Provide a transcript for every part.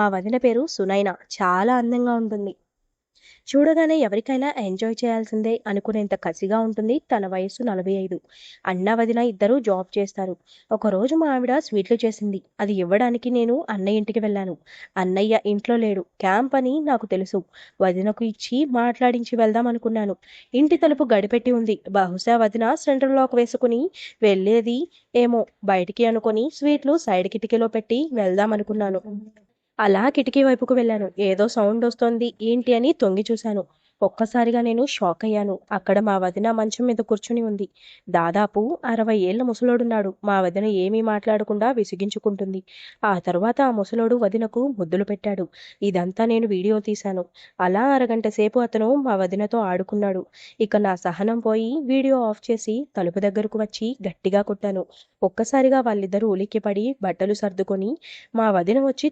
మా వదిన పేరు సునైన. చాలా అందంగా ఉంటుంది. చూడగానే ఎవరికైనా ఎంజాయ్ చేయాల్సిందే అనుకునేంత కసిగా ఉంటుంది. తన వయస్సు 45. అన్న, వదిన ఇద్దరూ జాబ్ చేస్తారు. ఒకరోజు మా ఆవిడ స్వీట్లు చేసింది. అది ఇవ్వడానికి నేను అన్నయ్య ఇంటికి వెళ్ళాను. అన్నయ్య ఇంట్లో లేడు. క్యాంప్ అని నాకు తెలుసు. వదినకు ఇచ్చి మాట్లాడించి వెళ్దాం అనుకున్నాను. ఇంటి తలుపు గడిపెట్టి ఉంది. బహుశా వదిన సెంట్రల్ లాక్ వేసుకుని వెళ్ళేది ఏమో బయటికి అనుకొని స్వీట్లు సైడ్ కిటికీలో పెట్టి వెళ్దాం అనుకున్నాను. అలా కిటికీ వైపుకు వెళ్ళాను. ఏదో సౌండ్ వస్తోంది ఏంటి అని తొంగి చూశాను. ఒక్కసారిగా నేను షాక్ అయ్యాను. అక్కడ మా వదిన మంచం మీద కూర్చుని ఉంది. దాదాపు 60 ఏళ్ల ముసలోడున్నాడు. మా వదిన ఏమీ మాట్లాడకుండా విసిగించుకుంటుంది. ఆ తరువాత ఆ ముసలోడు వదినకు ముద్దులు పెట్టాడు. ఇదంతా నేను వీడియో తీశాను. అలా అరగంట సేపు అతను మా వదినతో ఆడుకున్నాడు. ఇక నా సహనం పోయి వీడియో ఆఫ్ చేసి తలుపు దగ్గరకు వచ్చి గట్టిగా కొట్టాను. ఒక్కసారిగా వాళ్ళిద్దరూ ఉలిక్కిపడి బట్టలు సర్దుకొని మా వదిన వచ్చి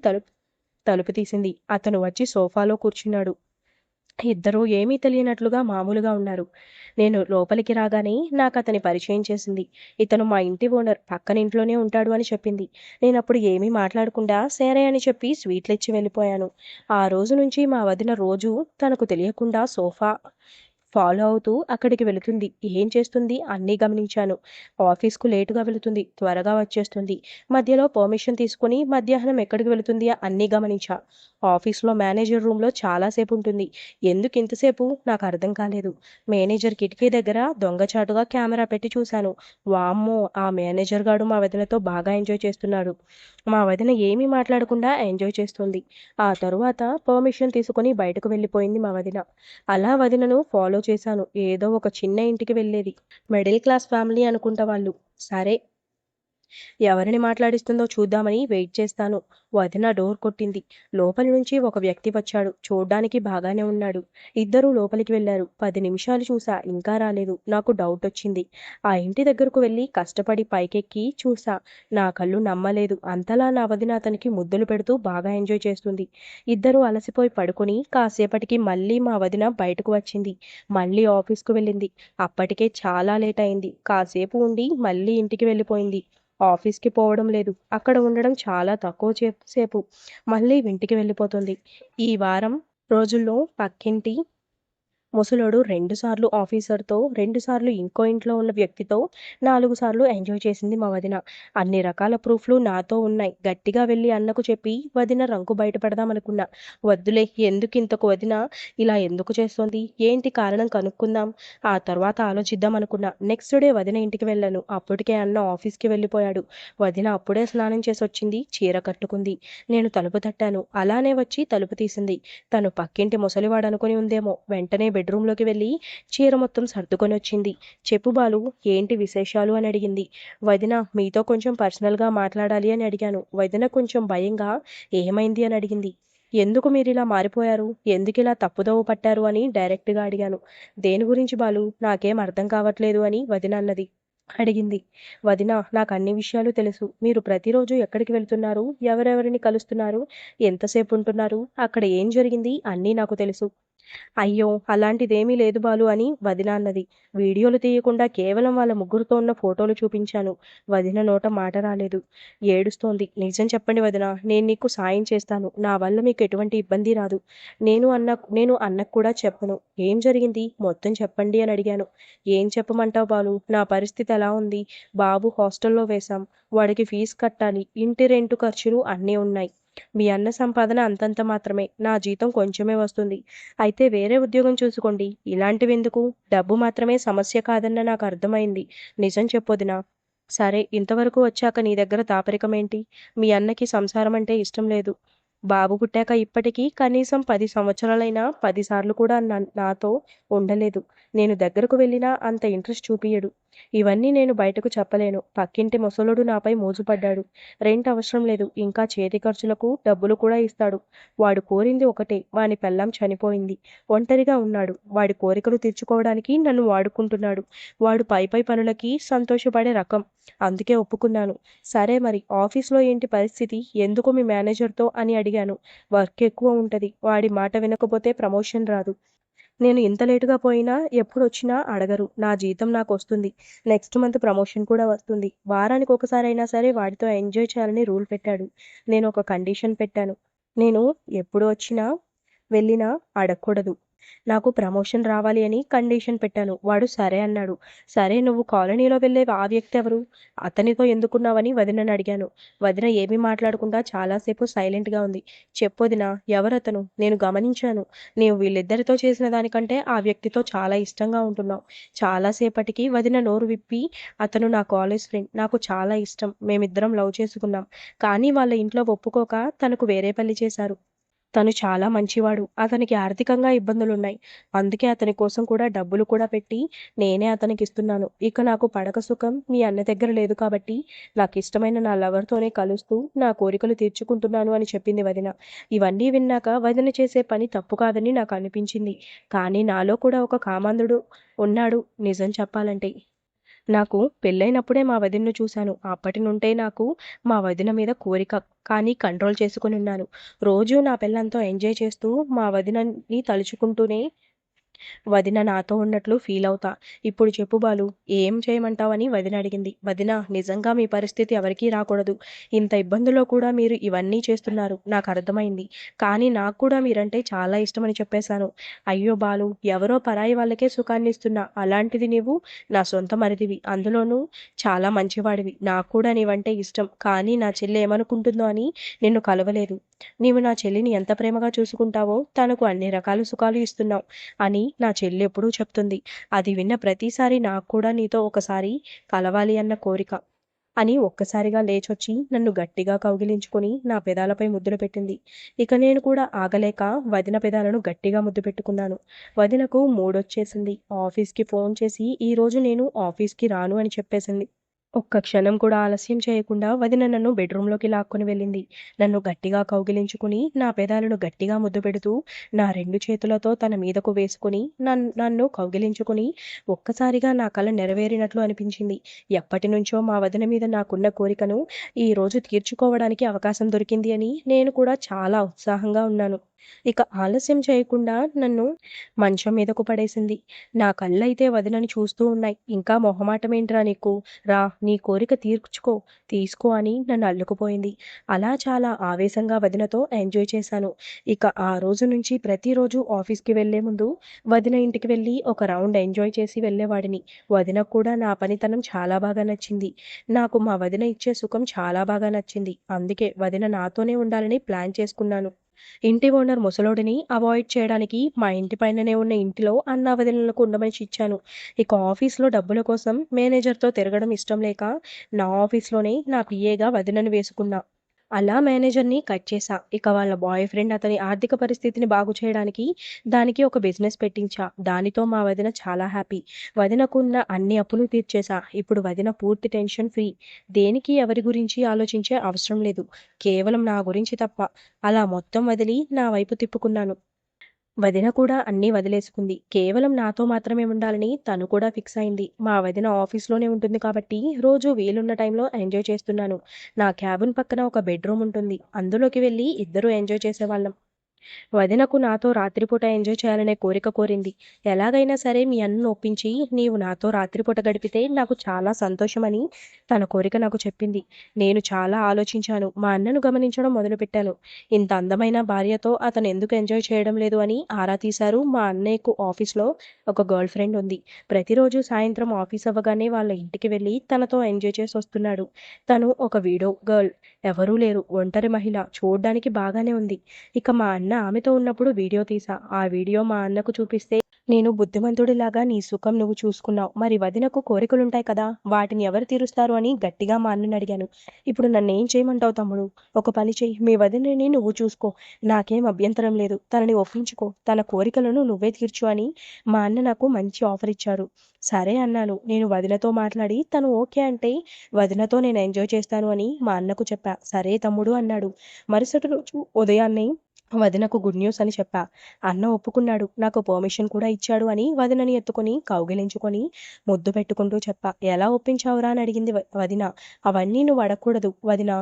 తలుపు తీసింది. అతను వచ్చి సోఫాలో కూర్చున్నాడు. ఇద్దరూ ఏమీ తెలియనట్లుగా మామూలుగా ఉన్నారు. నేను లోపలికి రాగానే నాకతని పరిచయం చేసింది. ఇతను మా ఇంటి ఓనర్. పక్కన ఇంట్లోనే ఉంటాడు అని చెప్పింది. నేనప్పుడు ఏమీ మాట్లాడకుండా సరే అని చెప్పి స్వీట్లిచ్చి వెళ్ళిపోయాను. ఆ రోజు నుంచి మా వదిన రోజూ తనకు తెలియకుండా సోఫా ఫాలో అవుతూ అక్కడికి వెళుతుంది. ఏం చేస్తుంది అన్నీ గమనించాను. ఆఫీస్‌కు లేటుగా వెళుతుంది. త్వరగా వచ్చేస్తుంది. మధ్యలో పర్మిషన్ తీసుకొని మధ్యాహ్నం ఎక్కడికి వెళుతుంది అన్నీ గమనించా. ఆఫీస్‌లో మేనేజర్ రూమ్‌లో చాలా సేపు ఉంటుంది. ఎందుకు ఇంతసేపు నాకు అర్థం కాలేదు. మేనేజర్ కిటికీ దగ్గర దొంగచాటుగా కెమెరా పెట్టి చూశాను. వామ్మో! ఆ మేనేజర్ గాడు మా వదినతో బాగా ఎంజాయ్ చేస్తున్నాడు. మా వదిన ఏమీ మాట్లాడకుండా ఎంజాయ్ చేస్తుంది. ఆ తరువాత పర్మిషన్ తీసుకొని బయటకు వెళ్ళిపోయింది మా వదిన. అలా వదినను ఫాలో చేశాను. ఏదో ఒక చిన్న ఇంటికి వెళ్ళేది. మిడిల్ క్లాస్ ఫ్యామిలీ అనుకుంటా వాళ్ళు. సరే, ఎవరిని మాట్లాడిస్తుందో చూద్దామని వెయిట్ చేస్తాను. వదిన డోర్ కొట్టింది. లోపలి నుంచి ఒక వ్యక్తి వచ్చాడు. చూడ్డానికి బాగానే ఉన్నాడు. ఇద్దరూ లోపలికి వెళ్లారు. 10 నిమిషాలు చూసా. ఇంకా రాలేదు. నాకు డౌటొచ్చింది. ఆ ఇంటి దగ్గరకు వెళ్ళి కష్టపడి పైకెక్కి చూసా. నా కళ్ళు నమ్మలేదు. అంతలా నా వదిన అతనికి ముద్దులు పెడుతూ బాగా ఎంజాయ్ చేస్తుంది. ఇద్దరూ అలసిపోయి పడుకొని కాసేపటికి మళ్ళీ మా వదిన బయటకు వచ్చింది. మళ్ళీ ఆఫీస్‌కు వెళ్ళింది. అప్పటికే చాలా లేట్ అయింది. కాసేపు ఉండి మళ్ళీ ఇంటికి వెళ్ళిపోయింది. ఆఫీస్‌కి పోవడం లేదు. అక్కడ ఉండడం చాలా తక్కువ సేపు. మళ్ళీ ఇంటికి వెళ్ళిపోతుంది. ఈ వారం రోజుల్లో పక్కింటి ముసలోడు 2 సార్లు ఆఫీసర్‌తో, 2 సార్లు ఇంకో ఇంట్లో ఉన్న వ్యక్తితో, 4 సార్లు ఎంజాయ్ చేసింది మా వదిన. అన్ని రకాల ప్రూఫ్‌లు నాతో ఉన్నాయి. గట్టిగా వెళ్లి అన్నకు చెప్పి వదిన రంకు బయటపెడదామనుకున్నా. వద్దులే ఎందుకింతకు వదిన ఇలా ఎందుకు చేస్తోంది? ఏంటి కారణం కనుక్కుందాం. ఆ తర్వాత ఆలోచిద్దాం అనుకున్నా. నెక్స్ట్ డే వదిన ఇంటికి వెళ్ళాను. అప్పటికే అన్న ఆఫీస్‌కి వెళ్ళిపోయాడు. వదిన అప్పుడే స్నానం చేసొచ్చింది. చీర కట్టుకుంది. నేను తలుపు తట్టాను. అలానే వచ్చి తలుపు తీసింది. తను పక్కింటి ముసలివాడనుకుని ఉందేమో. వెంటనే బెడ్రూమ్‌లోకి వెళ్ళి చీర మొత్తం సర్దుకొనొచ్చింది. చెప్పు బాలు ఏంటి విశేషాలు అని అడిగింది. వదిన మీతో కొంచెం పర్సనల్‌గా మాట్లాడాలి అని అడిగాను. వదిన కొంచెం భయంగా ఏమైంది అని అడిగింది. ఎందుకు మీరిలా మారిపోయారు? ఎందుకిలా తప్పుదోవ పట్టారు అని డైరెక్ట్‌గా అడిగాను. దేని గురించి బాలు? నాకేం అర్థం కావట్లేదు అని వదిన అడిగింది. వదిన నాకన్ని విషయాలు తెలుసు. మీరు ప్రతిరోజు ఎక్కడికి వెళ్తున్నారు? ఎవరెవరిని కలుస్తున్నారు? ఎంతసేపు ఉంటున్నారు? అక్కడ ఏం జరిగింది? అన్నీ నాకు తెలుసు. అయ్యో! అలాంటిదేమీ లేదు బాలు అని వదిన అన్నది. వీడియోలు తీయకుండా కేవలం వాళ్ళ ముగ్గురితో ఉన్న ఫోటోలు చూపించాను. వదిన నోట మాట రాలేదు. ఏడుస్తోంది. నిజం చెప్పండి వదిన. నేను నీకు సాయం చేస్తాను. నా వల్ల మీకు ఎటువంటి ఇబ్బంది రాదు. నేను అన్నకు కూడా చెప్పను. ఏం జరిగింది? మొత్తం చెప్పండి అని అడిగాను. ఏం చెప్పమంటావు బాలు? నా పరిస్థితి ఎలా ఉంది? బాబు హాస్టల్‌లో వేశాం. వాడికి ఫీజు కట్టాలి. ఇంటి రెంటు ఖర్చులు అన్నీ ఉన్నాయి. మీ అన్న సంపాదన అంతంత మాత్రమే. నా జీతం కొంచెమే వస్తుంది. అయితే వేరే ఉద్యోగం చూసుకోండి. ఇలాంటివెందుకు? డబ్బు మాత్రమే సమస్య కాదన్న నాకు అర్థమైంది. నిజం చెప్పొదినా. సరే ఇంతవరకు వచ్చాక నీ దగ్గర దాపరికమేంటి? మీ అన్నకి సంసారం అంటే ఇష్టం లేదు. బాబు పుట్టాక ఇప్పటికి కనీసం 10 సంవత్సరాలైనా 10 సార్లు కూడా నాతో ఉండలేదు. నేను దగ్గరకు వెళ్ళినా అంత ఇంట్రెస్ట్ చూపియడు. ఇవన్నీ నేను బయటకు చెప్పలేను. పక్కింటి ముసలోడు నాపై మోజుపడ్డాడు. రెంట్ అవసరం లేదు. ఇంకా చేతి ఖర్చులకు డబ్బులు కూడా ఇస్తాడు. వాడు కోరింది ఒకటే. వాని పెళ్ళాం చనిపోయింది. ఒంటరిగా ఉన్నాడు. వాడి కోరికలు తీర్చుకోవడానికి నన్ను వాడుకుంటున్నాడు. వాడు పై పనులకి సంతోషపడే రకం. అందుకే ఒప్పుకున్నాను. సరే మరి ఆఫీస్‌లో ఏంటి పరిస్థితి? ఎందుకు మీ మేనేజర్‌తో అని అడిగాను. వర్క్ ఎక్కువ ఉంటది. వాడి మాట వినకపోతే ప్రమోషన్ రాదు. నేను ఇంత లేట్‌గా పోయినా ఎప్పుడొచ్చినా అడగరు. నా జీతం నాకొస్తుంది. నెక్స్ట్ మంత్ ప్రమోషన్ కూడా వస్తుంది. వారానికి ఒకసారైనా సరే వాడితో ఎంజాయ్ చేయాలని రూల్ పెట్టాడు. నేను ఒక కండిషన్ పెట్టాను. నేను ఎప్పుడు వచ్చినా, వెళ్ళినా అడగకూడదు. నాకు ప్రమోషన్ రావాలి అని కండిషన్ పెట్టాను. వాడు సరే అన్నాడు. సరే నువ్వు కాలనీలో వెళ్ళే ఆ వ్యక్తి ఎవరు? అతనితో ఎందుకున్నావని వదినని అడిగాను. వదిన ఏమీ మాట్లాడకుండా చాలా సేపు సైలెంట్‌గా ఉంది. చెప్పొదినా ఎవరతను? నేను గమనించాను. నీవు వీళ్ళిద్దరితో చేసిన దానికంటే ఆ వ్యక్తితో చాలా ఇష్టంగా ఉంటున్నావు. చాలా సేపటికి వదిన నోరు విప్పి, అతను నా కాలేజ్ ఫ్రెండ్. నాకు చాలా ఇష్టం. మేమిద్దరం లవ్ చేసుకున్నాం. కానీ వాళ్ళ ఇంట్లో ఒప్పుకోక తనకు వేరే పెళ్లి చేశారు. తను చాలా మంచివాడు. అతనికి ఆర్థికంగా ఇబ్బందులున్నాయి. అందుకే అతని కోసం కూడా డబ్బులు కూడా పెట్టి నేనే అతనికిస్తున్నాను. ఇక నాకు పడక సుఖం మీ అన్న దగ్గర లేదు కాబట్టి నాకిష్టమైన నా లవర్‌తోనే కలుస్తూ నా కోరికలు తీర్చుకుంటున్నాను అని చెప్పింది వదిన. ఇవన్నీ విన్నాక వదిన చేసే పని తప్పు కాదని నాకనిపించింది. కానీ నాలో కూడా ఒక కామాంధుడు ఉన్నాడు నిజం చెప్పాలంటే. నాకు పెళ్ళైనప్పుడే మా వదినను చూశాను. అప్పటి నుండే నాకు మా వదిన మీద కోరిక. కానీ కంట్రోల్ చేసుకొనున్నాను. రోజూ నా పెళ్ళాంతో ఎంజాయ్ చేస్తూ మా వదినని తలుచుకుంటూనే వదిన నాతో ఉన్నట్లు ఫీలవుతా. ఇప్పుడు చెప్పు బాలు ఏం చేయమంటావని వదిన అడిగింది. వదిన నిజంగా మీ పరిస్థితి ఎవరికీ రాకూడదు. ఇంత ఇబ్బందుల్లో కూడా మీరు ఇవన్నీ చేస్తున్నారు. నాకర్థమైంది. కానీ నాకు కూడా మీరంటే చాలా ఇష్టమని చెప్పేశాను. అయ్యో బాలు ఎవరో పరాయి వాళ్ళకే సుఖాన్నిస్తున్నా. అలాంటిది నీవు నా సొంత మరిదివి. అందులోనూ చాలా మంచివాడివి. నాకు కూడా నీవంటే ఇష్టం. కానీ నా చెల్లి ఏమనుకుంటుందో అని నిన్ను కలవలేదు. నీవు నా చెల్లిని ఎంత ప్రేమగా చూసుకుంటావో తనకు అన్ని రకాల సుఖాలు ఇస్తున్నావు అని నా చెల్లి ఎప్పుడూ చెప్తుంది. అది విన్న ప్రతిసారి నాకు కూడా నీతో ఒకసారి కలవాలి అన్న కోరిక అని ఒక్కసారిగా లేచొచ్చి నన్ను గట్టిగా కౌగిలించుకొని నా పెదాలపై ముద్దులు పెట్టింది. ఇక నేను కూడా ఆగలేక వదిన పెదాలను గట్టిగా ముద్దు పెట్టుకున్నాను. వదినకు మూడొచ్చేసింది. ఆఫీస్‌కి ఫోన్ చేసి ఈరోజు నేను ఆఫీస్‌కి రాను అని చెప్పేసింది. ఒక్క క్షణం కూడా ఆలస్యం చేయకుండా వదిన నన్ను బెడ్‌రూమ్‌లోకి లాక్కొని వెళ్ళింది. నన్ను గట్టిగా కౌగిలించుకుని, నా పెదాలను గట్టిగా ముద్దు పెడుతూ, నా 2 చేతులతో తన మీదకు వేసుకొని, నన్ను కౌగిలించుకుని, ఒక్కసారిగా నా కల నెరవేరినట్లు అనిపించింది. ఎప్పటినుంచో మా వదిన మీద నాకున్న కోరికను ఈరోజు తీర్చుకోవడానికి అవకాశం దొరికింది అని నేను కూడా చాలా ఉత్సాహంగా ఉన్నాను. ఇక ఆలస్యం చేయకుండా నన్ను మంచం మీదకు పడేసింది. నా కళ్ళైతే వదినని చూస్తూ ఉన్నాయి. ఇంకా మొహమాటమేంట్రా నీకు? రా నీ కోరిక తీసుకో అని నన్ను అల్లుకుపోయింది. అలా చాలా ఆవేశంగా వదినతో ఎంజాయ్ చేశాను. ఇక ఆ రోజు నుంచి ప్రతిరోజు ఆఫీస్‌కి వెళ్ళే ముందు వదిన ఇంటికి వెళ్ళి ఒక రౌండ్ ఎంజాయ్ చేసి వెళ్ళేవాడిని. వదినకు కూడా నా పనితనం చాలా బాగా నచ్చింది. నాకు మా వదిన ఇచ్చే సుఖం చాలా బాగా నచ్చింది. అందుకే వదిన నాతోనే ఉండాలని ప్లాన్ చేసుకున్నాను. ఇంటి ఓనర్ ముసలోడిని అవాయిడ్ చేయడానికి మా ఇంటి పైననే ఉన్న ఇంటిలో అన్నావదినలకు ఉండమని ఇచ్చాను. ఇక ఆఫీస్‌లో డబ్బుల కోసం మేనేజర్‌తో తిరగడం ఇష్టం లేక నా ఆఫీస్‌లోనే నా పీఏగా వదినని వేసుకున్నా. అలా మేనేజర్‌ని కట్ చేశా. ఇక వాళ్ళ బాయ్ ఫ్రెండ్ అతని ఆర్థిక పరిస్థితిని బాగు చేయడానికి దానికి ఒక బిజినెస్ పెట్టించా. దానితో మా వదిన చాలా హ్యాపీ. వదినకున్న అన్ని అప్పులు తీర్చేశా. ఇప్పుడు వదిన పూర్తి టెన్షన్ ఫ్రీ. దేనికి ఎవరి గురించి ఆలోచించే అవసరం లేదు. కేవలం నా గురించి తప్ప. అలా మొత్తం వదిలి నా వైపు తిప్పుకున్నాను. వదిన కూడా అన్నీ వదిలేసుకుంది. కేవలం నాతో మాత్రమే ఉండాలని తను కూడా ఫిక్స్ అయింది. మా వదిన ఆఫీస్‌లోనే ఉంటుంది కాబట్టి రోజు వీలున్న టైంలో ఎంజాయ్ చేస్తున్నాను. నా క్యాబిన్ పక్కన ఒక బెడ్‌రూమ్ ఉంటుంది. అందులోకి వెళ్లి ఇద్దరూ ఎంజాయ్ చేసేవాళ్ళం. వదినకు నాతో రాత్రిపూట ఎంజాయ్ చేయాలనే కోరిక కోరింది. ఎలాగైనా సరే మీ అన్నను ఒప్పించి నీవు నాతో రాత్రిపూట గడిపితే నాకు చాలా సంతోషమని తన కోరిక నాకు చెప్పింది. నేను చాలా ఆలోచించాను. మా అన్నను గమనించడం మొదలుపెట్టాను. ఇంత అందమైన భార్యతో అతను ఎందుకు ఎంజాయ్ చేయడం లేదు అని ఆరా తీశారు. మా అన్నయ్యకు ఆఫీస్‌లో ఒక గర్ల్ ఫ్రెండ్ ఉంది. ప్రతిరోజు సాయంత్రం ఆఫీస్ అవ్వగానే వాళ్ళ ఇంటికి వెళ్లి తనతో ఎంజాయ్ చేసొస్తున్నాడు. తను ఒక విడో గర్ల్. ఎవరూ లేరు. ఒంటరి మహిళ. చూడ్డానికి బాగానే ఉంది. ఇక మా అన్న ఆమెతో ఉన్నప్పుడు వీడియో తీశా. ఆ వీడియో మా అన్నకు చూపిస్తే నేను బుద్ధిమంతుడిలాగా నీ సుఖం నువ్వు చూసుకున్నావు. మరి వదినకు కోరికలుంటాయి కదా! వాటిని ఎవరు తీరుస్తారు అని గట్టిగా మా అన్నని అడిగాను. ఇప్పుడు నన్నేం చేయమంటావు తమ్ముడు? ఒక పని చెయ్యి. మీ వదినని నువ్వు చూసుకో. నాకేం అభ్యంతరం లేదు. తనని ఒప్పించుకో. తన కోరికలను నువ్వే తీర్చు అని మా అన్న నాకు మంచి ఆఫర్ ఇచ్చారు. సరే అన్నాను. నేను వదినతో మాట్లాడి తను ఓకే అంటే వదినతో నేను ఎంజాయ్ చేస్తాను అని మా అన్నకు చెప్పా. సరే తమ్ముడు అన్నాడు. మరుసటి రోజు ఉదయాన్నే వదినకు గుడ్ న్యూస్ అని చెప్పా. అన్న ఒప్పుకున్నాడు. నాకు పర్మిషన్ కూడా ఇచ్చాడు అని వదినని ఎత్తుకొని కౌగిలించుకొని ముద్దు పెట్టుకుంటూ చెప్పా. ఎలా ఒప్పించావురా అని అడిగింది వదిన. అవన్నీ నువ్వు అడగకూడదు వదిన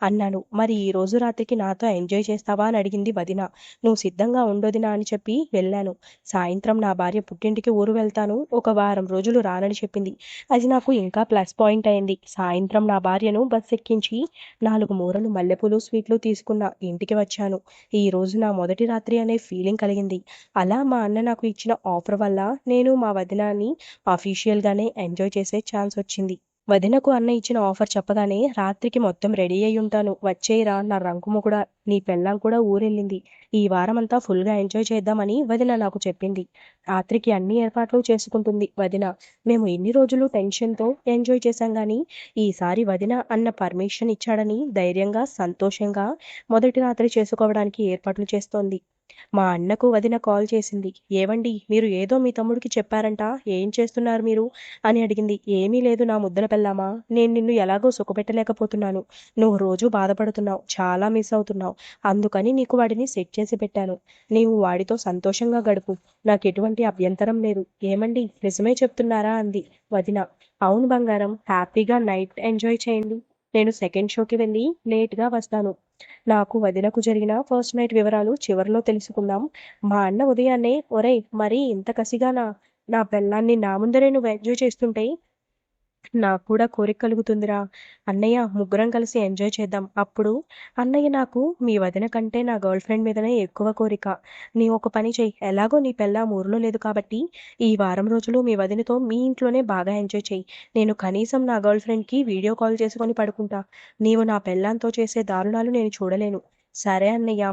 అన్నాను. మరి ఈ రోజు రాత్రికి నాతో ఎంజాయ్ చేస్తావా అని అడిగింది వదిన. నువ్వు సిద్ధంగా ఉండొదినా అని చెప్పి వెళ్ళాను. సాయంత్రం నా భార్య పుట్టింటికి ఊరు వెళ్తాను. ఒక వారం రోజులు రానని చెప్పింది. అది నాకు ఇంకా ప్లస్ పాయింట్ అయింది. సాయంత్రం నా భార్యను బస్ ఎక్కించి 4 మూరలు మల్లెపూలు స్వీట్లు తీసుకున్న ఇంటికి వచ్చాను. ఈ రోజు నా మొదటి రాత్రి అనే ఫీలింగ్ కలిగింది. అలా మా అన్న నాకు ఇచ్చిన ఆఫర్ వల్ల నేను మా వదినని అఫీషియల్గానే ఎంజాయ్ చేసే ఛాన్స్ వచ్చింది. వదినకు అన్న ఇచ్చిన ఆఫర్ చెప్పగానే రాత్రికి మొత్తం రెడీ అయి ఉంటాను. వచ్చేయరా నా రంకుము కూడా, నీ పెళ్ళాం కూడా ఊరెళ్ళింది. ఈ వారమంతా ఫుల్గా ఎంజాయ్ చేద్దామని వదిన నాకు చెప్పింది. రాత్రికి అన్ని ఏర్పాట్లు చేసుకుంటుంది వదిన. మేము ఇన్ని రోజులు టెన్షన్తో ఎంజాయ్ చేశాం కానీ ఈసారి వదిన అన్న పర్మిషన్ ఇచ్చాడని ధైర్యంగా సంతోషంగా మొదటి రాత్రి చేసుకోవడానికి ఏర్పాట్లు చేస్తోంది. మా అన్నకు వదిన కాల్ చేసింది. ఏవండి మీరు ఏదో మీ తమ్ముడికి చెప్పారంట, ఏం చేస్తున్నారు మీరు అని అడిగింది. ఏమీ లేదు నా ముద్దల పెళ్ళామా, నేను నిన్ను ఎలాగో సుఖపెట్టలేకపోతున్నాను. నువ్వు రోజు బాధపడుతున్నావు, చాలా మిస్ అవుతున్నావు. అందుకని నీకు వాడిని సెట్ చేసి పెట్టాను. నీవు వాడితో సంతోషంగా గడుపు. నాకు ఎటువంటి అభ్యంతరం లేదు. ఏమండి నిజమే చెప్తున్నారా అంది వదిన. అవును బంగారం, హ్యాపీగా నైట్ ఎంజాయ్ చేయండి. నేను సెకండ్ షోకి వెళ్ళి లేట్గా వస్తాను. నాకు వదినకు జరిగిన ఫస్ట్ నైట్ వివరాలు చివరిలో తెలుసుకుందాం. మా అన్న ఉదయాన్నే ఒరేయ్ మరీ ఇంత కసిగానా, నా పెళ్ళాన్ని నా ముందరే నువ్వు ఎంజాయ్ చేస్తుంటే నాకు కూడా కోరిక కలుగుతుందిరా. అన్నయ్య ముగ్గురం కలిసి ఎంజాయ్ చేద్దాం. అప్పుడు అన్నయ్య నాకు మీ వదిన కంటే నా గర్ల్ ఫ్రెండ్ మీదనే ఎక్కువ కోరిక. నీ ఒక పని చెయ్యి, ఎలాగో నీ పెళ్ళాం ఊర్లో లేదు కాబట్టి ఈ వారం రోజులు మీ వదినతో మీ ఇంట్లోనే బాగా ఎంజాయ్ చెయ్యి. నేను కనీసం నా గర్ల్ ఫ్రెండ్కి వీడియో కాల్ చేసుకొని పడుకుంటా. నీవు నా పెళ్ళాంతో చేసే దారుణాలు నేను చూడలేను. సరే అన్నయ్య,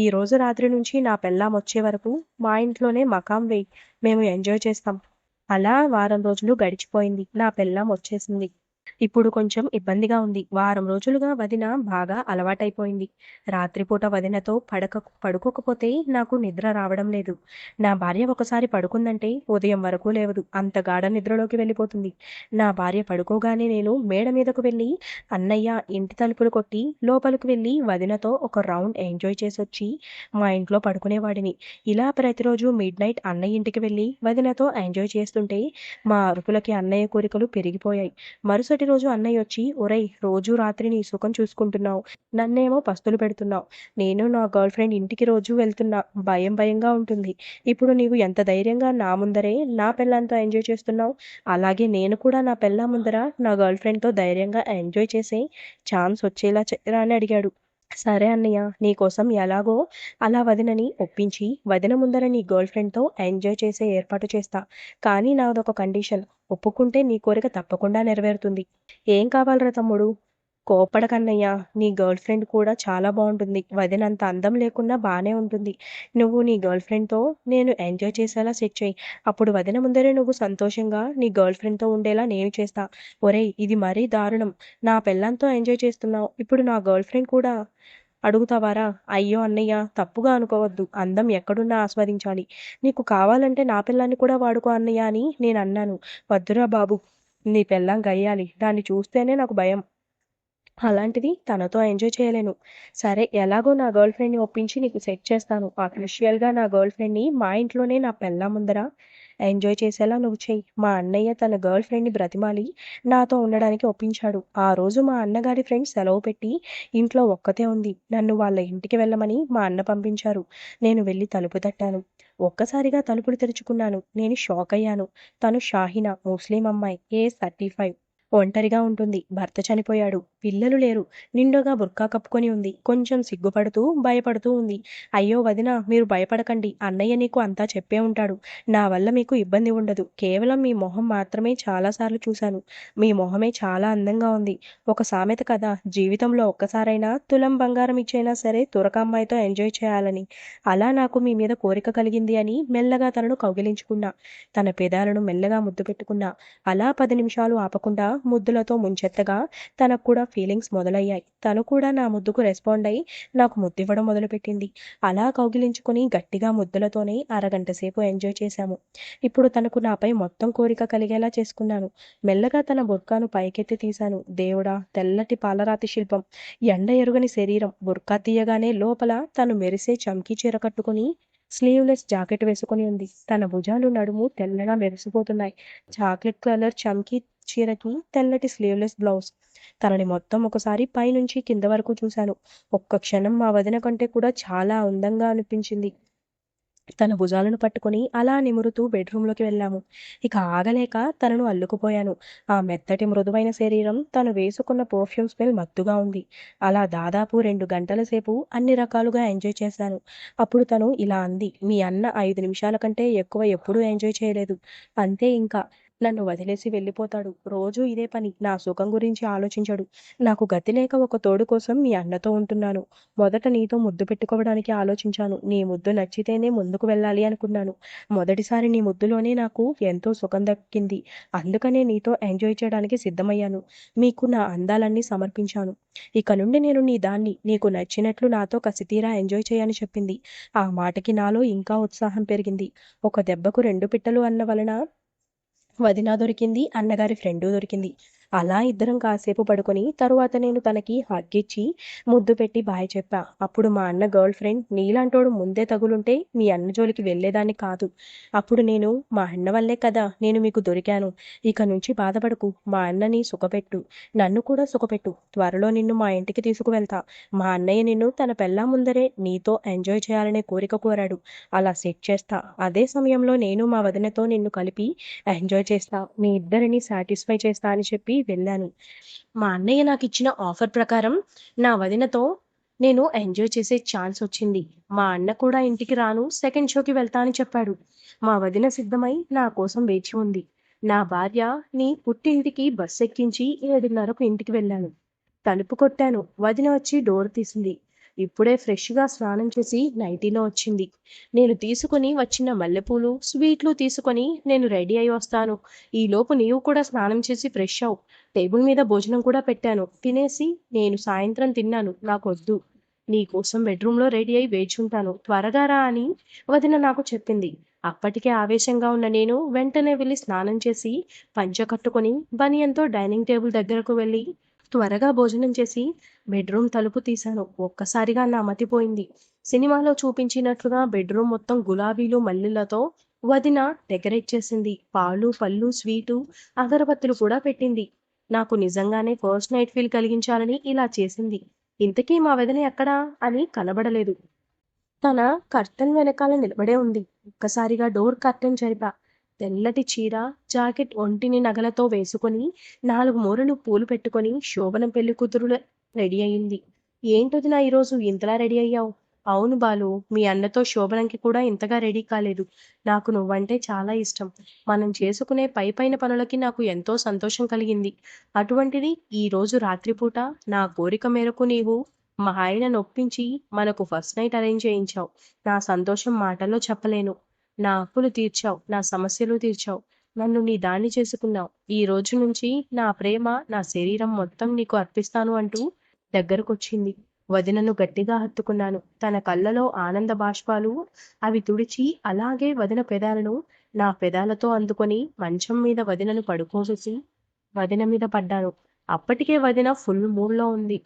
ఈ రోజు రాత్రి నుంచి నా పెళ్ళాం వచ్చే వరకు మా ఇంట్లోనే మకాం వేయి, మేము ఎంజాయ్ చేస్తాం. అలా వారం రోజులు గడిచిపోయింది. నా పెళ్ళాం వచ్చేసింది. ఇప్పుడు కొంచెం ఇబ్బందిగా ఉంది. వారం రోజులుగా వదిన బాగా అలవాటైపోయింది. రాత్రిపూట వదినతో పడుకోకపోతే నాకు నిద్ర రావడం లేదు. నా భార్య ఒకసారి పడుకుందంటే ఉదయం వరకు లేవదు. అంత గాఢ నిద్రలోకి వెళ్ళిపోతుంది. నా భార్య పడుకోగానే నేను మేడ మీదకు వెళ్ళి అన్నయ్య ఇంటి తలుపులు కొట్టి లోపలికి వెళ్ళి వదినతో ఒక రౌండ్ ఎంజాయ్ చేసొచ్చి మా ఇంట్లో పడుకునేవాడిని. ఇలా ప్రతిరోజు మిడ్ నైట్ అన్నయ్య ఇంటికి వెళ్ళి వదినతో ఎంజాయ్ చేస్తుంటే మా అరుపులకి అన్నయ్య కోరికలు పెరిగిపోయాయి. మరుసటి రోజు అన్నయ్య వచ్చి, ఒరేయ్ రోజు రాత్రి నీ సుఖం చూసుకుంటున్నావు, నన్నేమో పస్తులు పెడుతున్నావు. నేను నా గర్ల్ ఫ్రెండ్ ఇంటికి రోజు వెళ్తున్నా, భయం భయంగా ఉంటుంది. ఇప్పుడు నీవు ఎంత ధైర్యంగా నా ముందరే నా పెళ్ళాంతో ఎంజాయ్ చేస్తున్నావు, అలాగే నేను కూడా నా పెళ్ళాం ముందర నా గర్ల్ ఫ్రెండ్తో ధైర్యంగా ఎంజాయ్ చేసే ఛాన్స్ వచ్చేలా చేయరా అని అడిగాడు. సరే అన్నయ్య, నీకోసం ఎలాగో అలా వదినని ఒప్పించి వదిన ముందర నీ గర్ల్ ఫ్రెండ్తో ఎంజాయ్ చేసే ఏర్పాటు చేస్తా. కానీ నాదొక కండిషన్. ఒప్పుకుంటే నీ కోరిక తప్పకుండా నెరవేరుతుంది. ఏం కావాలరా తమ్ముడు? కోప్పడకన్నయ్య, నీ గర్ల్ ఫ్రెండ్ కూడా చాలా బాగుంటుంది. వదినంత అందం లేకున్నా బాగానే ఉంటుంది. నువ్వు నీ గర్ల్ ఫ్రెండ్తో నేను ఎంజాయ్ చేసేలా సెట్ చేయి. అప్పుడు వదిన ముందరే నువ్వు సంతోషంగా నీ గర్ల్ ఫ్రెండ్తో ఉండేలా నేను చేస్తా. ఒరేయ్ ఇది మరీ దారుణం. నా పెళ్ళాంతో ఎంజాయ్ చేస్తున్నావు, ఇప్పుడు నా గర్ల్ ఫ్రెండ్ కూడా అడుగుతావారా? అయ్యో అన్నయ్య, తప్పుగా అనుకోవద్దు. అందం ఎక్కడున్నా ఆస్వాదించాలి. నీకు కావాలంటే నా పిల్లాన్ని కూడా వాడుకో అన్నయ్య అని నేను అన్నాను. వద్దురా బాబు, నీ పెళ్ళాం గయ్యాలి, దాన్ని చూస్తేనే నాకు భయం. అలాంటిది తనతో ఎంజాయ్ చేయలేను. సరే ఎలాగో నా గర్ల్ ఫ్రెండ్ని ఒప్పించి నీకు సెట్ చేస్తాను. అఫీషియల్గా నా గర్ల్ ఫ్రెండ్ని మా ఇంట్లోనే నా పెళ్ళాం ముందర ఎంజాయ్ చేసేలా నువ్వు చెయ్యి. మా అన్నయ్య తన గర్ల్ ఫ్రెండ్ని బ్రతిమాలి నాతో ఉండడానికి ఒప్పించాడు. ఆ రోజు మా అన్నగారి ఫ్రెండ్ సెలవు పెట్టి ఇంట్లో ఒక్కతే ఉంది. నన్ను వాళ్ళ ఇంటికి వెళ్ళమని మా అన్న పంపించారు. నేను వెళ్ళి తలుపు తట్టాను. ఒక్కసారిగా తలుపులు తెరుచుకున్నాను. నేను షాక్ అయ్యాను. తను షాహినా, ముస్లిం అమ్మాయి, ఏజ్ 35. ఒంటరిగా ఉంటుంది. భర్త చనిపోయాడు. పిల్లలు లేరు. నిండుగా బుర్కా కప్పుకొని ఉంది. కొంచెం సిగ్గుపడుతూ భయపడుతూ ఉంది. అయ్యో వదిన, మీరు భయపడకండి. అన్నయ్య నీకు అంతా చెప్పే ఉంటాడు. నా వల్ల మీకు ఇబ్బంది ఉండదు. కేవలం మీ మొహం మాత్రమే చాలాసార్లు చూశాను. మీ మొహమే చాలా అందంగా ఉంది. ఒక సామెత కదా, జీవితంలో ఒక్కసారైనా తులం బంగారం ఇచ్చైనా సరే తురక అమ్మాయితో ఎంజాయ్ చేయాలని. అలా నాకు మీ మీద కోరిక కలిగింది అని మెల్లగా తనను కౌగిలించుకున్నా. తన పెదాలను మెల్లగా ముద్దు పెట్టుకున్నా. అలా 10 నిమిషాలు ఆపకుండా ముద్దులతో ముంచెత్తగా తనకు కూడా ఫీలింగ్స్ మొదలయ్యాయి. తను కూడా నా ముద్దుకు రెస్పాండ్ అయ్యి నాకు ముద్దివ్వడం మొదలుపెట్టింది. అలా కౌగిలించుకుని గట్టిగా ముద్దులతోనే అరగంట సేపు ఎంజాయ్ చేశాము. ఇప్పుడు తనకు నాపై మొత్తం కోరిక కలిగేలా చేసుకున్నాను. మెల్లగా తన బుర్కాను పైకెత్తి తీశాను. దేవుడా! తెల్లటి పాలరాతి శిల్పం, ఎండ ఎరుగని శరీరం. బుర్కా తీయగానే లోపల తను మెరిసే చమ్కీ చీర కట్టుకుని స్లీవ్‌లెస్ జాకెట్ వేసుకొని ఉంది. తన భుజాలు, నడుము తెల్లగా మెరిసిపోతున్నాయి. చాక్లెట్ కలర్ చమ్కీ చీరకి తెల్లటి స్లీవ్‌లెస్ బ్లౌజ్. తనని మొత్తం ఒకసారి పైనుంచి కింద వరకు చూశాను. ఒక్క క్షణం మా వదిన కంటే కూడా చాలా అందంగా అనిపించింది. తన భుజాలను పట్టుకొని అలా నిమురుతూ బెడ్‌రూమ్‌లోకి వెళ్ళాము. ఇక ఆగలేక తనను అల్లుకుపోయాను. ఆ మెత్తటి మృదువైన శరీరం, తను వేసుకున్న పర్ఫ్యూమ్ స్మెల్ మత్తుగా ఉంది. అలా దాదాపు 2 గంటల సేపు అన్ని రకాలుగా ఎంజాయ్ చేశాను. అప్పుడు తను ఇలా అంది, "మీ అన్న 5 నిమిషాల కంటే ఎక్కువ ఎప్పుడూ ఎంజాయ్ చేయలేదు. అంతే ఇంక. నన్ను వదిలేసి వెళ్ళిపోతాడు. రోజూ ఇదే పని. నా సుఖం గురించి ఆలోచించడు. నాకు గతి లేక ఒక తోడు కోసం మీ అన్నతో ఉంటున్నాను. మొదట నీతో ముద్దు పెట్టుకోవడానికి ఆలోచించాను. నీ ముద్దు నచ్చితేనే ముందుకు వెళ్ళాలి అనుకున్నాను. మొదటిసారి నీ ముద్దులోనే నాకు ఎంతో సుఖం దక్కింది. అందుకనే నీతో ఎంజాయ్ చేయడానికి సిద్ధమయ్యాను. మీకు నా అందాలన్నీ సమర్పించాను. ఇక నుండి నేను నీ దాన్ని. నీకు నచ్చినట్లు నాతో కసితీరా ఎంజాయ్ చెయ్యని చెప్పింది. ఆ మాటకి నాలో ఇంకా ఉత్సాహం పెరిగింది. ఒక దెబ్బకు 2 పిట్టలు అన్న వలన వదిన దొరికింది, అన్నగారి ఫ్రెండు దొరికింది. అలా ఇద్దరం కాసేపు పడుకొని తరువాత నేను తనకి హగ్గిచ్చి ముద్దు పెట్టి బాయ్ చెప్పా. అప్పుడు మా అన్న గర్ల్ ఫ్రెండ్, "నీలాంటోడు ముందే తగులుంటే మీ అన్న జోలికి వెళ్ళేదాన్ని కాదు." అప్పుడు నేను, "మా అన్న వల్లే కదా నేను మీకు దొరికాను. ఇక నుంచి బాధపడకు. మా అన్నని సుఖపెట్టు. నన్ను కూడా సుఖపెట్టు. త్వరలో నిన్ను మా ఇంటికి తీసుకువెళ్తా. మా అన్నయ్య నిన్ను తన పెళ్ళాం ముందరే నీతో ఎంజాయ్ చేయాలనే కోరిక కోరాడు. అలా సెట్ చేస్తా. అదే సమయంలో నేను మా వదినతో నిన్ను కలిపి ఎంజాయ్ చేస్తా. మీ ఇద్దరిని సాటిస్ఫై చేస్తా" అని చెప్పి వెళ్ళాను. మా అన్నయ్య నాకిచ్చిన ఆఫర్ ప్రకారం నా వదినతో నేను ఎంజాయ్ చేసే ఛాన్స్ వచ్చింది. మా అన్న కూడా ఇంటికి రాను, సెకండ్ షోకి వెళ్తా అని చెప్పాడు. మా వదిన సిద్ధమై నా కోసం వేచి ఉంది. నా భార్యని పుట్టింటికి బస్సెక్కించి 7:30కు ఇంటికి వెళ్ళాను. తలుపు కొట్టాను. వదిన వచ్చి డోర్ తీసింది. ఇప్పుడే ఫ్రెష్‌గా స్నానం చేసి నైటీలో వచ్చింది. నేను తీసుకొని వచ్చిన మల్లెపూలు, స్వీట్లు తీసుకొని నేను రెడీ అయి వస్తాను. ఈలోపు నీవు కూడా స్నానం చేసి ఫ్రెష్ అవ్వు. టేబుల్ మీద భోజనం కూడా పెట్టాను. తినేసి నేను సాయంత్రం తిన్నాను. నాకొద్దు. నీకోసం బెడ్‌రూమ్‌లో రెడీ అయి వేచుంటాను. త్వరగా రా అని వదిన నాకు చెప్పింది. అప్పటికే ఆవేశంగా ఉన్న నేను వెంటనే వెళ్లి స్నానం చేసి, పంచె కట్టుకొని బనియన్‌తో డైనింగ్ టేబుల్ దగ్గరకు వెళ్లి త్వరగా భోజనం చేసి బెడ్‌రూమ్ తలుపు తీశాను. ఒక్కసారిగా నా మతిపోయింది. సినిమాలో చూపించినట్లుగా బెడ్‌రూమ్ మొత్తం గులాబీలు, మల్లెలతో వదిన డెకరేట్ చేసింది. పాలు, పళ్ళు, స్వీటు, అగరబత్తులు కూడా పెట్టింది. నాకు నిజంగానే ఫస్ట్ నైట్ ఫీల్ కలిగించాలని ఇలా చేసింది. ఇంతకీ మా వదిన ఎక్కడా అని కనబడలేదు. తన కర్టెన్ వెనకాల నిలబడే ఉంది. ఒక్కసారిగా డోర్ కర్టెన్ జరిపా. తెల్లటి చీర, జాకెట్ ఒంటిని నగలతో వేసుకొని, 4 మూరలు పూలు పెట్టుకొని శోభనం పెళ్లికూతురులా రెడీ అయింది. "ఏంటొదినా ఈరోజు ఇంతలా రెడీ అయ్యావు?" "అవును బాలు, మీ అన్నతో శోభనంకి కూడా ఇంతగా రెడీ కాలేదు. నాకు నువ్వంటే చాలా ఇష్టం. మనం చేసుకునే పైపైన పనులకి నాకు ఎంతో సంతోషం కలిగింది. అటువంటిది ఈరోజు రాత్రిపూట నా కోరిక మేరకు నీవు మా ఆయనను ఒప్పించి మనకు ఫస్ట్ నైట్ అరేంజ్ చేయించావు. నా సంతోషం మాటల్లో చెప్పలేను. నా అప్పులు తీర్చావు. నా సమస్యలు తీర్చావు. నన్ను నీ దాన్ని చేసుకున్నావు. ఈ రోజు నుంచి నా ప్రేమ, నా శరీరం మొత్తం నీకు అర్పిస్తాను అంటూ దగ్గరకొచ్చింది. వదినను గట్టిగా హత్తుకున్నాను. తన కళ్ళలో ఆనంద బాష్పాలు. అవి తుడిచి అలాగే వదిన పెదాలను నా పెదాలతో అందుకొని మంచం మీద వదినను పడుకోబెట్టి వదిన మీద పడ్డాను. అప్పటికే వదిన ఫుల్ మూడ్‌లో ఉంది.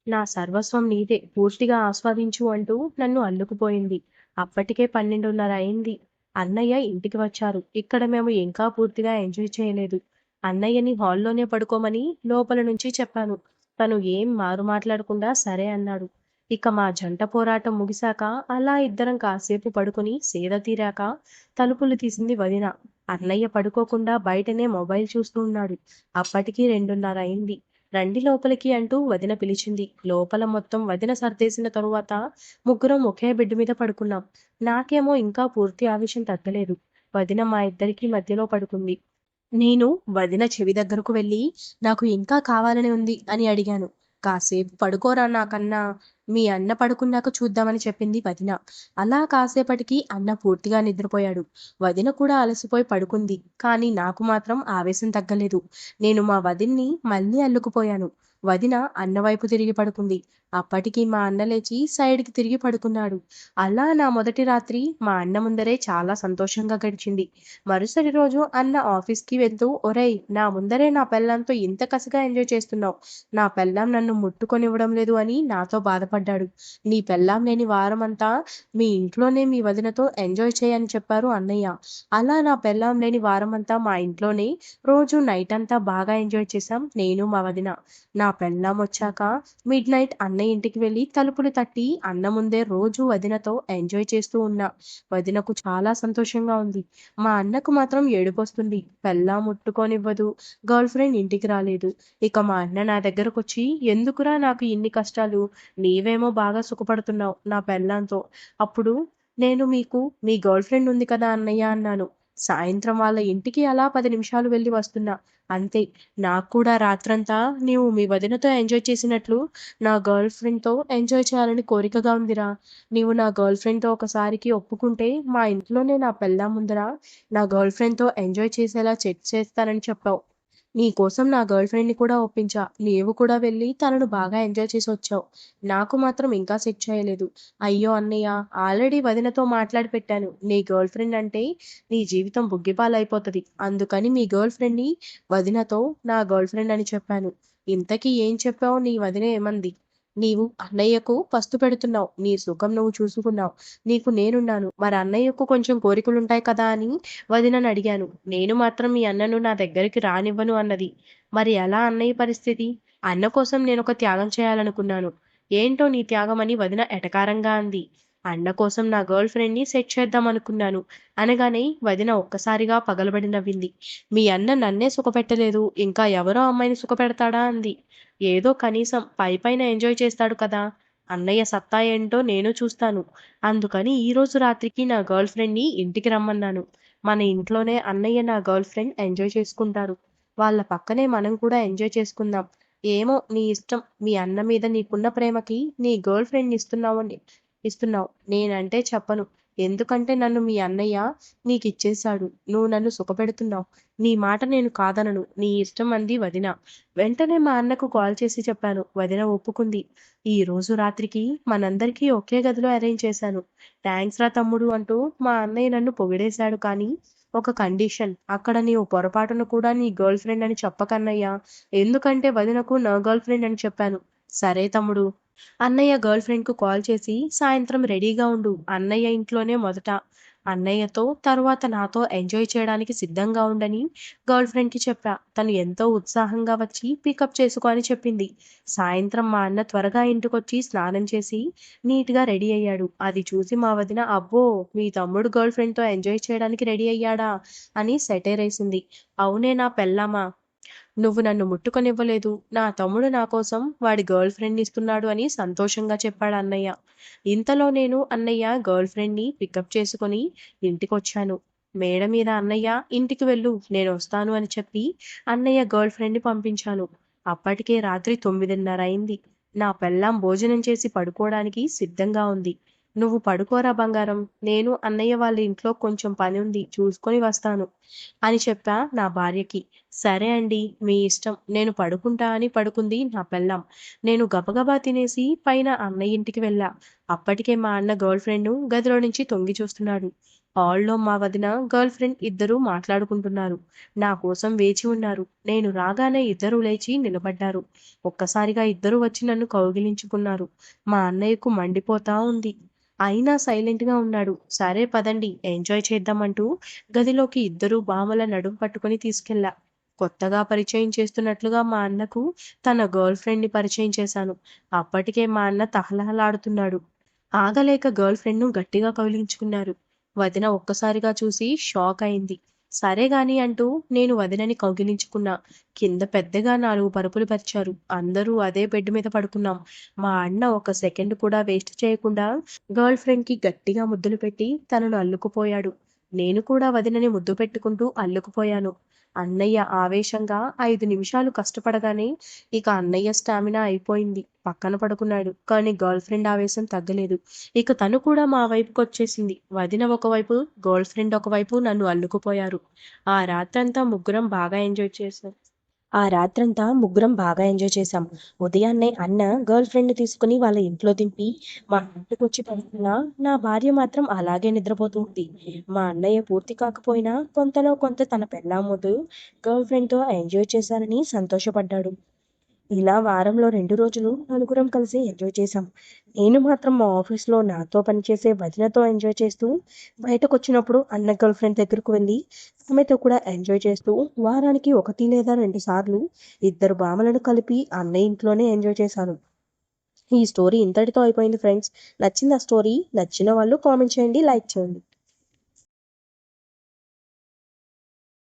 "నా సర్వస్వం నీదే. పూర్తిగా ఆస్వాదించు" అంటూ నన్ను అల్లుకుపోయింది. అప్పటికే 12:30 అయింది. అన్నయ్య ఇంటికి వచ్చారు. ఇక్కడ మేము ఇంకా పూర్తిగా ఎంజాయ్ చేయలేదు. అన్నయ్యని హాల్లోనే పడుకోమని లోపల నుంచి చెప్పాను. తను ఏం మారు మాట్లాడకుండా సరే అన్నాడు. ఇక మా జంట పోరాటం ముగిశాక అలా ఇద్దరం కాసేపు పడుకొని సేద తీరాక తలుపులు తీసింది వదిన. అన్నయ్య పడుకోకుండా బయటనే మొబైల్ చూస్తూ ఉన్నాడు. అప్పటికి 2:30 అయింది. "రండి లోపలికి" అంటూ వదిన పిలిచింది. లోపల మొత్తం వదిన సర్దేసిన తరువాత ముగ్గురం ఒకే బెడ్ మీద పడుకున్నాం. నాకేమో ఇంకా పూర్తి ఆవేశం తగ్గలేదు. వదిన మా ఇద్దరికీ మధ్యలో పడుకుంది. నేను వదిన చెవి దగ్గరకు వెళ్ళి, "నాకు ఇంకా కావాలని ఉంది" అని అడిగాను. "కాసేపు పడుకోరా నాకన్నా, మీ అన్న పడుకున్నాక చూద్దామని" చెప్పింది వదిన. అలా కాసేపటికి అన్న పూర్తిగా నిద్రపోయాడు. వదిన కూడా అలసిపోయి పడుకుంది. కానీ నాకు మాత్రం ఆవేశం తగ్గలేదు. నేను మా వదిన్ని మళ్ళీ అల్లుకుపోయాను. వదిన అన్న వైపు తిరిగి పడుకుంది. అప్పటికి మా అన్న లేచి సైడ్‌కి తిరిగి పడుకున్నాడు. అలా నా మొదటి రాత్రి మా అన్న ముందరే చాలా సంతోషంగా గడిచింది. మరుసటి రోజు అన్న ఆఫీస్‌కి వెళ్తూ "ఒరేయ్! నా ముందరే నా పెళ్ళాంతో ఇంత కసిగా ఎంజాయ్ చేస్తున్నావు. నా పెళ్ళాం నన్ను ముట్టుకొనివ్వడం లేదు" అని నాతో బాధపడ్డాడు. "నీ పెళ్ళాం లేని వారమంతా మీ ఇంట్లోనే మీ వదినతో ఎంజాయ్ చెయ్" అని చెప్పారు అన్నయ్య. అలా నా పెళ్ళాం లేని వారమంతా మా ఇంట్లోనే రోజు నైటంతా బాగా ఎంజాయ్ చేశాం నేను, మా వదిన. నా పెళ్ళామొచ్చాక మిడ్‌నైట్ అన్నయ్య ఇంటికి వెళ్లి తలుపులు తట్టి అన్న ముందే రోజూ వదినతో ఎంజాయ్ చేస్తూ ఉన్నా. వదినకు చాలా సంతోషంగా ఉంది. మా అన్నకు మాత్రం ఏడుపొస్తుంది. పెళ్ళాం ముట్టుకోనివ్వదు. గర్ల్ ఫ్రెండ్ ఇంటికి రాలేదు. ఇక మా అన్న నా దగ్గరకొచ్చి "ఎందుకురా నాకు ఇన్ని కష్టాలు? నీవేమో బాగా సుఖపడుతున్నావు నా పెళ్ళాంతో. అప్పుడు నేను మీకు మీ గర్ల్ ఫ్రెండ్ ఉంది కదా అన్నయ్య" అన్నాను. సాయంత్రం వాళ్ళ ఇంటికి అలా 10 నిమిషాలు వెళ్లి వస్తున్నా. అంతే. నాకు కూడా రాత్రంతా నీవు మీ వదినతో ఎంజాయ్ చేసినట్లు నా గర్ల్ ఫ్రెండ్‌తో ఎంజాయ్ చేయాలని కోరికగా ఉందిరా. నీవు నా గర్ల్ ఫ్రెండ్‌తో ఒకసారికి ఒప్పుకుంటే మా ఇంట్లోనే నా పెళ్ళాం ముందర నా గర్ల్ ఫ్రెండ్‌తో ఎంజాయ్ చేసేలా సెట్ చేస్తానని చెప్పావు. నీ కోసం నా గర్ల్ ఫ్రెండ్‌ని కూడా ఒప్పించా. నీవు కూడా వెళ్లి తనను బాగా ఎంజాయ్ చేసొచ్చావు. నాకు మాత్రం ఇంకా సెట్ చేయలేదు. అయ్యో అన్నయ్య! ఆల్రెడీ వదినతో మాట్లాడి పెట్టాను. నీ గర్ల్ ఫ్రెండ్ అంటే నీ జీవితం బుగ్గిపాలైపోతది. అందుకని మీ గర్ల్ ఫ్రెండ్‌ని వదినతో నా గర్ల్ ఫ్రెండ్ అని చెప్పాను. ఇంతకీ ఏం చెప్పావు? నీ వదిన ఏమంది? నీవు అన్నయ్యకు పస్తు పెడుతున్నావు. నీ సుఖం నువ్వు చూసుకున్నావు. నీకు నేనున్నాను. మరి అన్నయ్యకు కొంచెం కోరికలుంటాయి కదా అని వదిననడిగాను. నేను మాత్రం మీ అన్నను నా దగ్గరికి రానివ్వను అన్నది. మరి ఎలా అన్నయ్య పరిస్థితి? అన్న కోసం నేనొక త్యాగం చేయాలనుకున్నాను. ఏంటో నీ త్యాగం అని వదిన ఎటకారంగా అంది. అన్న కోసం నా గర్ల్ ఫ్రెండ్‌ని సెట్ చేద్దామనుకున్నాను. అనగానే వదిన ఒక్కసారిగా పగలబడి నవ్వింది. మీ అన్న నన్నే సుఖపెట్టలేదు. ఇంకా ఎవరో అమ్మాయిని సుఖపెడతాడా అంది. ఏదో కనీసం పైపైన ఎంజాయ్ చేస్తాడు కదా! అన్నయ్య సత్తా ఏంటో నేను చూస్తాను. అందుకని ఈరోజు రాత్రికి నా గర్ల్ ఫ్రెండ్‌ని ఇంటికి రమ్మన్నాను. మన ఇంట్లోనే అన్నయ్య, నా గర్ల్ ఫ్రెండ్ ఎంజాయ్ చేసుకుంటారు. వాళ్ళ పక్కనే మనం కూడా ఎంజాయ్ చేసుకుందాం. ఏమో నీ ఇష్టం. మీ అన్న మీద నీకున్న ప్రేమకి నీ గర్ల్ ఫ్రెండ్‌ని ఇస్తున్నావు. నేనంటే చెప్పను. ఎందుకంటే నన్ను మీ అన్నయ్య నీకిచ్చేశాడు. నువ్వు నన్ను సుఖపెడుతున్నావు. నీ మాట నేను కాదనను. నీ ఇష్టం అంది వదిన. వెంటనే మా అన్నకు కాల్ చేసి చెప్పాను. వదిన ఒప్పుకుంది. ఈరోజు రాత్రికి మనందరికీ ఒకే గదిలో అరేంజ్ చేశాను. థాంక్స్ రా తమ్ముడు అంటూ మా అన్నయ్య నన్ను పొగిడేశాడు కానీ, ఒక కండిషన్. అక్కడ నీవు పొరపాటున కూడా నీ గర్ల్ ఫ్రెండ్ అని చెప్పకన్నయ్య. ఎందుకంటే వదినకు నా గర్ల్ ఫ్రెండ్ అని చెప్పాను. సరే తమ్ముడు. అన్నయ్య గర్ల్ ఫ్రెండ్‌కు కాల్ చేసి సాయంత్రం రెడీగా ఉండు. అన్నయ్య ఇంట్లోనే మొదట. అన్నయ్యతో, తరువాత నాతో ఎంజాయ్ చేయడానికి సిద్ధంగా ఉండని గర్ల్ ఫ్రెండ్‌కి చెప్పా. తను ఎంతో ఉత్సాహంగా వచ్చి పికప్ చేసుకో అని చెప్పింది. సాయంత్రం మా అన్న త్వరగా ఇంటికొచ్చి స్నానం చేసి నీట్‌గా రెడీ అయ్యాడు. అది చూసి మా వదిన "అబ్బో! మీ తమ్ముడు గర్ల్ ఫ్రెండ్‌తో ఎంజాయ్ చేయడానికి రెడీ అయ్యాడా" అని సెటైరేసింది. అవునే నా పెళ్ళామా! నువ్వు నన్ను ముట్టుకొనివ్వలేదు. నా తమ్ముడు నా కోసం వాడి గర్ల్ ఫ్రెండ్‌ని ఇస్తున్నాడు అని సంతోషంగా చెప్పాడు అన్నయ్య. ఇంతలో నేను అన్నయ్య గర్ల్ ఫ్రెండ్‌ని పికప్ చేసుకొని ఇంటికొచ్చాను. మేడ మీద అన్నయ్య ఇంటికి వెళ్ళు నేనొస్తాను అని చెప్పి అన్నయ్య గర్ల్ ఫ్రెండ్‌ని పంపించాను. అప్పటికే రాత్రి 9:30 అయింది. నా పెళ్ళాం భోజనం చేసి పడుకోడానికి సిద్ధంగా ఉంది. "నువ్వు పడుకోరా బంగారం. నేను అన్నయ్య వాళ్ళ ఇంట్లో కొంచెం పనుంది చూసుకొని వస్తాను" అని చెప్పా నా భార్యకి. సరే అండి. మీ ఇష్టం. నేను పడుకుంటా అని పడుకుంది నా పెళ్ళాం. నేను గబగబా తినేసి పైన అన్నయ్య ఇంటికి వెళ్ళా. అప్పటికే మా అన్న గర్ల్ ఫ్రెండ్ గదిలో నుంచి తొంగి చూస్తున్నాడు. హాల్‌లో మా వదిన, గర్ల్ ఫ్రెండ్ ఇద్దరూ మాట్లాడుకుంటున్నారు. నా కోసం వేచి ఉన్నారు. నేను రాగానే ఇద్దరూ లేచి నిలబడ్డారు. ఒక్కసారిగా ఇద్దరూ వచ్చి నన్ను కౌగిలించుకున్నారు. మా అన్నయ్యకు మండిపోతా ఉంది. అయినా సైలెంట్‌గా ఉన్నాడు. సరే పదండి ఎంజాయ్ చేద్దాం అంటూ గదిలోకి ఇద్దరూ భామల నడుం పట్టుకొని తీసుకెళ్ళా. కొత్తగా పరిచయం చేస్తున్నట్లుగా మా అన్నకు తన గర్ల్ ఫ్రెండ్‌ని పరిచయం చేశాను. అప్పటికే మా అన్న తహలహలాడుతున్నాడు. ఆగలేక గర్ల్ ఫ్రెండ్‌ను గట్టిగా కౌగిలించుకున్నారు. వదిన ఒక్కసారిగా చూసి షాక్ అయింది. సరే గాని అంటూ నేను వదినని కౌగిలించుకున్నా. కింద పెద్దగా 4 పరుపులు పరిచారు. అందరూ అదే బెడ్ మీద పడుకున్నాం. మా అన్న ఒక సెకండ్ కూడా వేస్ట్ చేయకుండా గర్ల్ ఫ్రెండ్‌కి గట్టిగా ముద్దులు పెట్టి తనను అల్లుకుపోయాడు. నేను కూడా వదినని ముద్దు పెట్టుకుంటూ అల్లుకుపోయాను. అన్నయ్య ఆవేశంగా 5 నిమిషాలు కష్టపడగానే ఇక అన్నయ్య స్టామినా అయిపోయింది. పక్కన పడుకున్నాడు. కానీ గర్ల్ ఫ్రెండ్ ఆవేశం తగ్గలేదు. ఇక తను కూడా మా వైపుకొచ్చేసింది. వదిన ఒకవైపు, గర్ల్ ఫ్రెండ్ ఒకవైపు నన్ను అల్లుకుపోయారు. ఆ రాత్రంతా ముగ్గురం బాగా ఎంజాయ్ చేశాం. ఆ రాత్రంతా ముగ్గురం బాగా ఎంజాయ్ చేశాం. ఉదయాన్నే అన్న గర్ల్ ఫ్రెండ్ తీసుకుని వాళ్ళ ఇంట్లో దింపి మా ఇంటికొచ్చి పడుకున్నా నా భార్య మాత్రం అలాగే నిద్రపోతూ ఉంది. మా అన్నయ్య పూర్తి కాకపోయినా కొంతలో కొంత తన పెళ్ళాం ముందు గర్ల్ ఫ్రెండ్తో ఎంజాయ్ చేశానని సంతోషపడ్డాడు. ఇలా వారంలో 2 రోజులు నలుగురం కలిసి ఎంజాయ్ చేశాం. నేను మాత్రం మా ఆఫీస్‌లో నాతో పనిచేసే వదినతో ఎంజాయ్ చేస్తూ, బయటకొచ్చినప్పుడు అన్న గర్ల్ ఫ్రెండ్ దగ్గరకు వెళ్ళి ఆమెతో కూడా ఎంజాయ్ చేస్తూ, వారానికి 1 లేదా 2 సార్లు ఇద్దరు భామలను కలిపి అన్నయ్య ఇంట్లోనే ఎంజాయ్ చేశాను. ఈ స్టోరీ ఇంతటితో అయిపోయింది ఫ్రెండ్స్. నచ్చిందా స్టోరీ? నచ్చిన వాళ్ళు కామెంట్ చేయండి, లైక్ చేయండి.